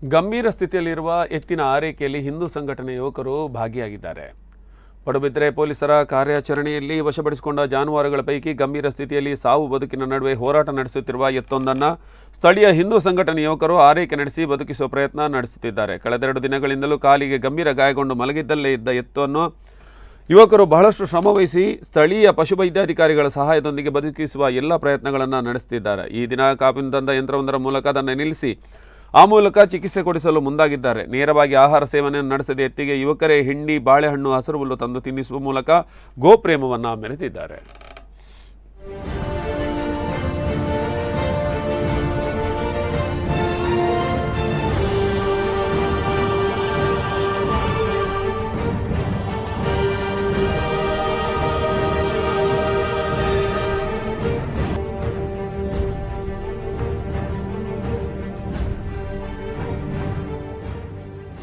ಗಂಭೀರ ಸ್ಥಿತಿಯಲ್ಲಿರುವ ಎತ್ತಿನ ಆರೈಕೆಯಲ್ಲಿ ಹಿಂದೂ ಸಂಘಟನೆ ಯುವಕರು ಭಾಗಿಯಾಗಿದ್ದಾರೆ. ಪಡುಬಿದ್ರೆ ಪೊಲೀಸರ ಕಾರ್ಯಾಚರಣೆಯಲ್ಲಿ ವಶಪಡಿಸಿಕೊಂಡ ಜಾನುವಾರುಗಳ ಪೈಕಿ ಗಂಭೀರ ಸ್ಥಿತಿಯಲ್ಲಿ ಸಾವು ಬದುಕಿನ ನಡುವೆ ಹೋರಾಟ ನಡೆಸುತ್ತಿರುವ ಎತ್ತೊಂದನ್ನು ಸ್ಥಳೀಯ ಹಿಂದೂ ಸಂಘಟನೆ ಯುವಕರು ಆರೈಕೆ ನಡೆಸಿ ಬದುಕಿಸುವ ಪ್ರಯತ್ನ ನಡೆಸುತ್ತಿದ್ದಾರೆ. ಕಳೆದ 2 ದಿನಗಳಿಂದಲೂ ಕಾಲಿಗೆ ಗಂಭೀರ ಗಾಯಗೊಂಡು ಮಲಗಿದ್ದಲ್ಲೇ ಇದ್ದ ಎತ್ತನ್ನು ಯುವಕರು ಬಹಳಷ್ಟು ಶ್ರಮವಹಿಸಿ ಸ್ಥಳೀಯ ಪಶುವೈದ್ಯಾಧಿಕಾರಿಗಳ ಸಹಾಯದೊಂದಿಗೆ ಬದುಕಿಸುವ ಎಲ್ಲ ಪ್ರಯತ್ನಗಳನ್ನು ನಡೆಸುತ್ತಿದ್ದಾರೆ. ಈ ದಿನ ಕಾಪಿನ ತಂದ ಯಂತ್ರವೊಂದರ ಮೂಲಕ ಅದನ್ನು ನಿಲ್ಲಿಸಿ ಆ ಮೂಲಕ ಚಿಕಿತ್ಸೆ ಕೊಡಿಸಲು ಮುಂದಾಗಿದ್ದಾರೆ. ನೇರವಾಗಿ ಆಹಾರ ಸೇವನೆಯನ್ನು ನಡೆಸದೆ ಎತ್ತಿಗೆ ಯುವಕರೇ ಹಿಂಡಿ, ಬಾಳೆಹಣ್ಣು, ಹಸಿರು ಹುಲ್ಲು ತಂದು ತಿನ್ನಿಸುವ ಮೂಲಕ ಗೋಪ್ರೇಮವನ್ನು ಮೆರೆದಿದ್ದಾರೆ.